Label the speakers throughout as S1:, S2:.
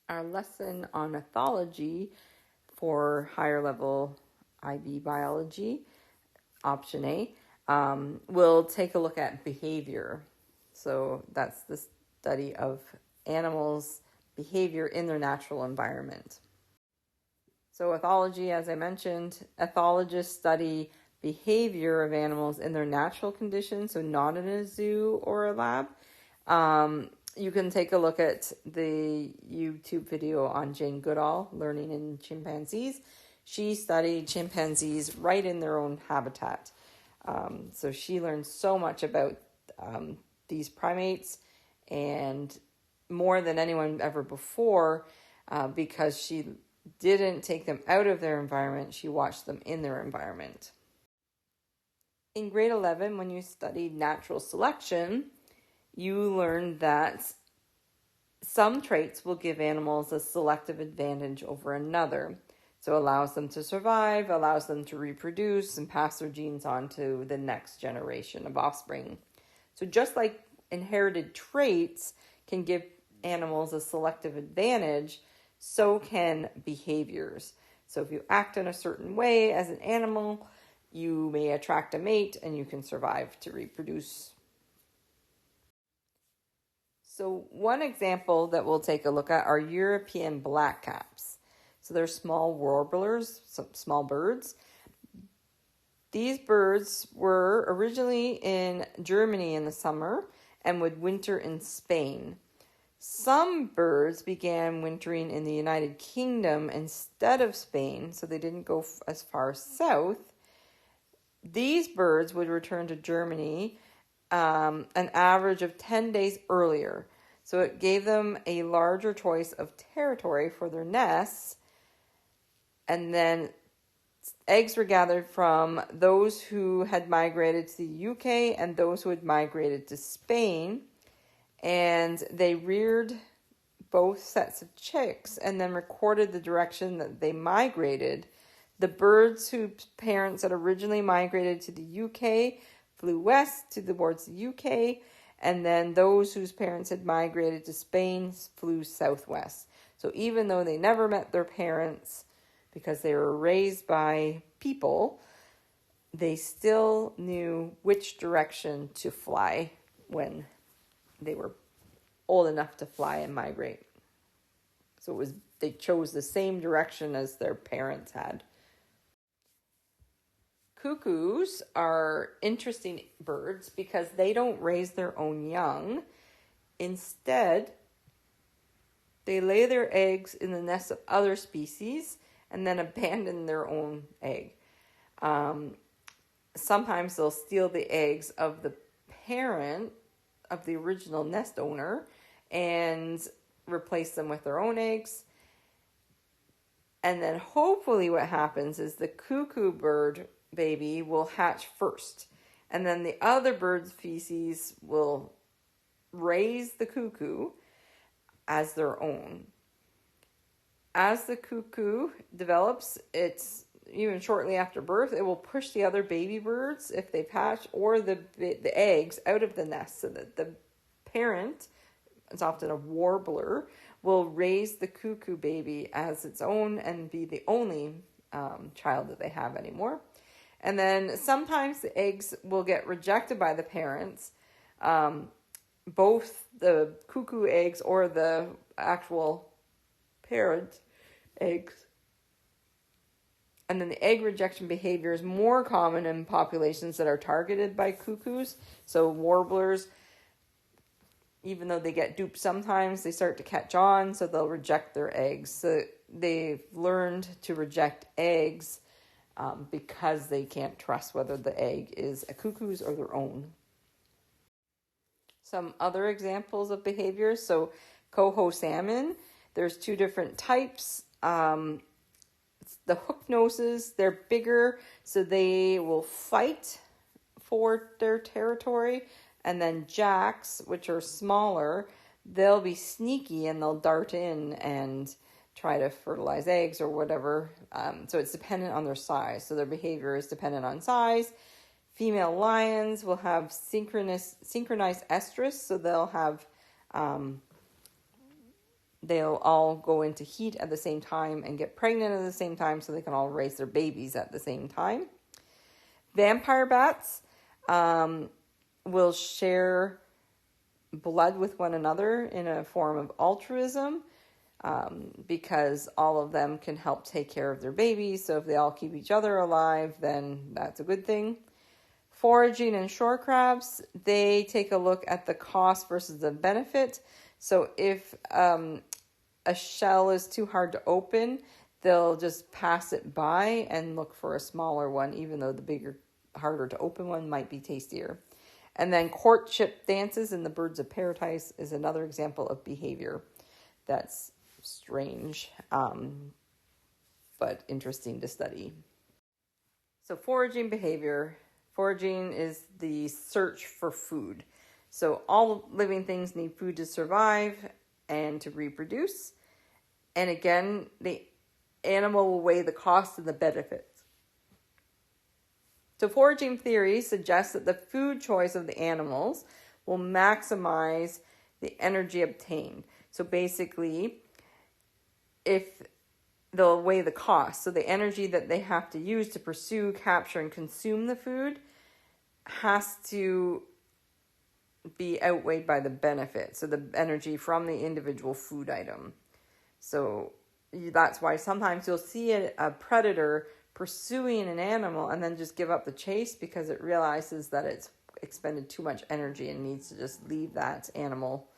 S1: Our lesson on ethology for higher level IB biology, option A, we'll take a look at behavior. So that's the study of animals' behavior in their natural environment. So ethology, as I mentioned, ethologists study behavior of animals in their natural conditions, so not in a zoo or a lab. You can take a look at the YouTube video on Jane Goodall, Learning in Chimpanzees. She studied chimpanzees right in their own habitat. So she learned so much about these primates, and more than anyone ever before, because she didn't take them out of their environment, she watched them in their environment. In grade 11, when you studied natural selection, you learned that some traits will give animals a selective advantage over another. So it allows them to survive, allows them to reproduce, and pass their genes on to the next generation of offspring. So just like inherited traits can give animals a selective advantage, so can behaviors. So if you act in a certain way as an animal, you may attract a mate and you can survive to reproduce. So one example that we'll take a look at are European blackcaps. So they're small warblers, some small birds. These birds were originally in Germany in the summer and would winter in Spain. Some birds began wintering in the United Kingdom instead of Spain, so they didn't go as far south. These birds would return to Germany an average of 10 days earlier. So it gave them a larger choice of territory for their nests. And then eggs were gathered from those who had migrated to the UK and those who had migrated to Spain. And they reared both sets of chicks and then recorded the direction that they migrated. The birds whose parents had originally migrated to the UK flew west towards the UK, and then those whose parents had migrated to Spain flew southwest. So even though they never met their parents because they were raised by people, they still knew which direction to fly when they were old enough to fly and migrate. So they chose the same direction as their parents had. Cuckoos are interesting birds because they don't raise their own young. Instead, they lay their eggs in the nests of other species and then abandon their own egg. Sometimes they'll steal the eggs of the parent of the original nest owner and replace them with their own eggs. And then hopefully what happens is the cuckoo bird baby will hatch first. And then the other bird species will raise the cuckoo as their own. As the cuckoo develops, it's even shortly after birth, it will push the other baby birds, if they've hatched, or the eggs out of the nest, so that the parent, it's often a warbler, will raise the cuckoo baby as its own and be the only child that they have anymore. And then sometimes the eggs will get rejected by the parents, both the cuckoo eggs or the actual parent eggs. And then the egg rejection behavior is more common in populations that are targeted by cuckoos. So warblers, even though they get duped sometimes, they start to catch on, so they'll reject their eggs. So they've learned to reject eggs because they can't trust whether the egg is a cuckoo's or their own. Some other examples of behaviors. So coho salmon, there's two different types. The hook noses, they're bigger, so they will fight for their territory. And then jacks, which are smaller, they'll be sneaky and they'll dart in and try to fertilize eggs or whatever. So it's dependent on their size. So their behavior is dependent on size. Female lions will have synchronized estrus, so they'll have they'll all go into heat at the same time and get pregnant at the same time, so they can all raise their babies at the same time. Vampire bats will share blood with one another in a form of altruism, because all of them can help take care of their babies. So if they all keep each other alive, then that's a good thing. Foraging and shore crabs, they take a look at the cost versus the benefit. So if a shell is too hard to open, they'll just pass it by and look for a smaller one, even though the bigger, harder to open one might be tastier. And then courtship dances in the birds of paradise is another example of behavior that's strange, but interesting to study. So foraging behavior. Foraging is the search for food. So all living things need food to survive and to reproduce. And again, the animal will weigh the cost and the benefits. So foraging theory suggests that the food choice of the animals will maximize the energy obtained. So basically, if they'll weigh the cost, so the energy that they have to use to pursue, capture, and consume the food has to be outweighed by the benefit, so the energy from the individual food item. So that's why sometimes you'll see a predator pursuing an animal and then just give up the chase because it realizes that it's expended too much energy and needs to just leave that animal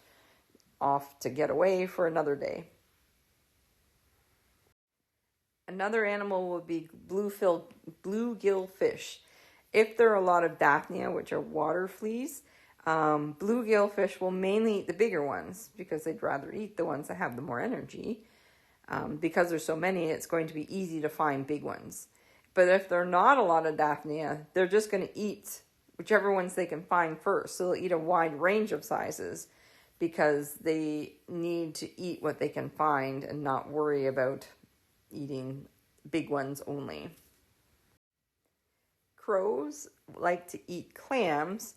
S1: off to get away for another day. Another animal would be bluegill fish. If there are a lot of Daphnia, which are water fleas, bluegill fish will mainly eat the bigger ones because they'd rather eat the ones that have the more energy. Because there's so many, it's going to be easy to find big ones. But if there are not a lot of Daphnia, they're just going to eat whichever ones they can find first. So they'll eat a wide range of sizes because they need to eat what they can find and not worry about eating big ones only. Crows like to eat clams,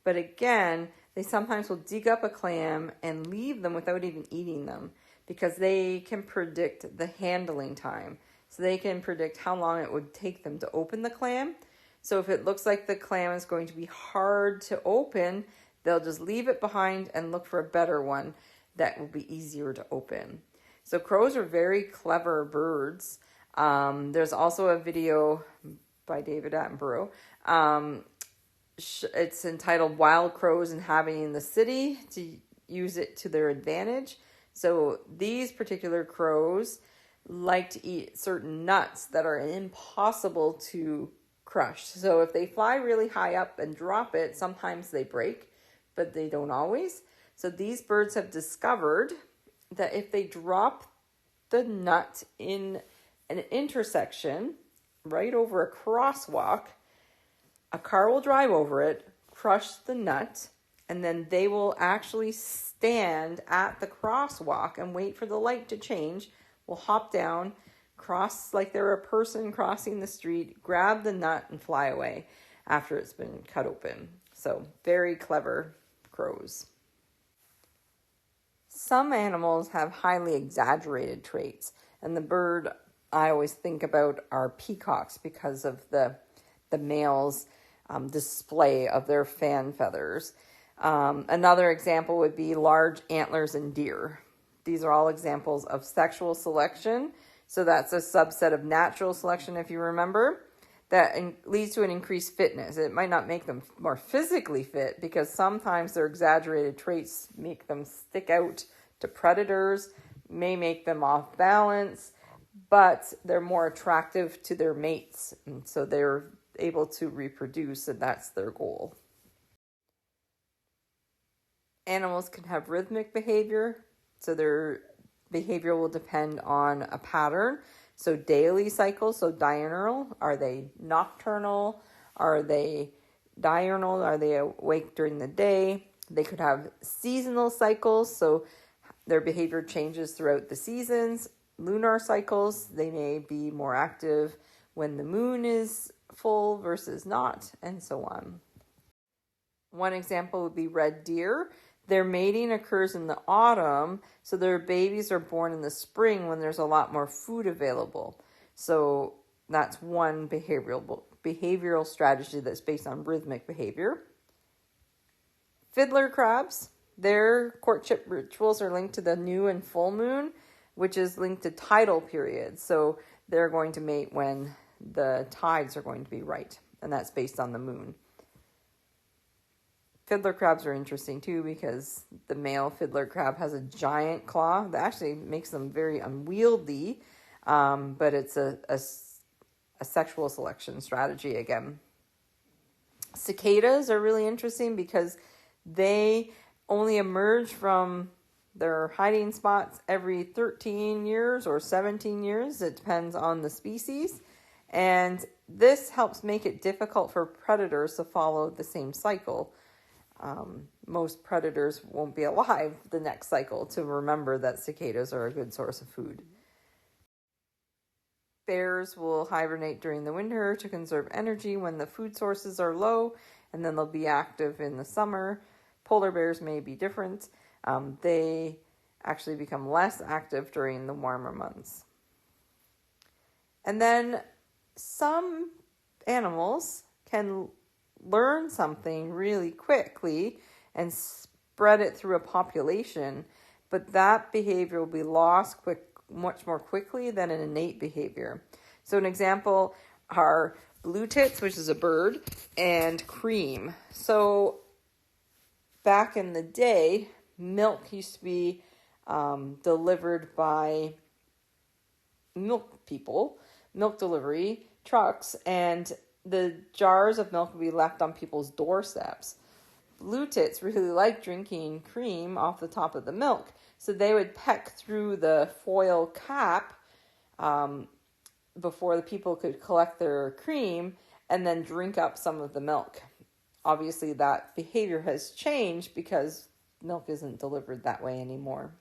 S1: but again, they sometimes will dig up a clam and leave them without even eating them because they can predict the handling time. So they can predict how long it would take them to open the clam. So if it looks like the clam is going to be hard to open, they'll just leave it behind and look for a better one that will be easier to open. So crows are very clever birds. There's also a video by David Attenborough. It's entitled Wild Crows Inhabiting the City, to use it to their advantage. So these particular crows like to eat certain nuts that are impossible to crush. So if they fly really high up and drop it, sometimes they break, but they don't always. So these birds have discovered that if they drop the nut in an intersection right over a crosswalk, a car will drive over it, crush the nut, and then they will actually stand at the crosswalk and wait for the light to change, will hop down, cross like they're a person crossing the street, grab the nut, and fly away after it's been cut open. So very clever crows. Some animals have highly exaggerated traits, and the bird I always think about are peacocks because of the male's display of their fan feathers. Another example would be large antlers in deer. These are all examples of sexual selection. So that's a subset of natural selection, if you remember, that leads to an increased fitness. It might not make them more physically fit because sometimes their exaggerated traits make them stick out to predators, may make them off balance, but they're more attractive to their mates. And so they're able to reproduce, and that's their goal. Animals can have rhythmic behavior, so their behavior will depend on a pattern. So daily cycles, so diurnal, are they nocturnal? Are they diurnal? Are they awake during the day? They could have seasonal cycles, so their behavior changes throughout the seasons. Lunar cycles, they may be more active when the moon is full versus not, and so on. One example would be red deer. Their mating occurs in the autumn, so their babies are born in the spring when there's a lot more food available. So that's one behavioral strategy that's based on rhythmic behavior. Fiddler crabs, their courtship rituals are linked to the new and full moon, which is linked to tidal periods. So they're going to mate when the tides are going to be right, and that's based on the moon. Fiddler crabs are interesting too because the male fiddler crab has a giant claw that actually makes them very unwieldy, but it's a sexual selection strategy again. Cicadas are really interesting because they only emerge from their hiding spots every 13 years or 17 years. It depends on the species. And this helps make it difficult for predators to follow the same cycle. Most predators won't be alive the next cycle to remember that cicadas are a good source of food. Bears will hibernate during the winter to conserve energy when the food sources are low, and then they'll be active in the summer. Polar bears may be different. They actually become less active during the warmer months. And then some animals can learn something really quickly and spread it through a population, but that behavior will be lost much more quickly than an innate behavior. So an example are blue tits, which is a bird, and cream. So back in the day, milk used to be delivered by milk delivery trucks, and the jars of milk would be left on people's doorsteps. Blue tits really like drinking cream off the top of the milk, so they would peck through the foil cap before the people could collect their cream and then drink up some of the milk. Obviously, that behavior has changed because milk isn't delivered that way anymore.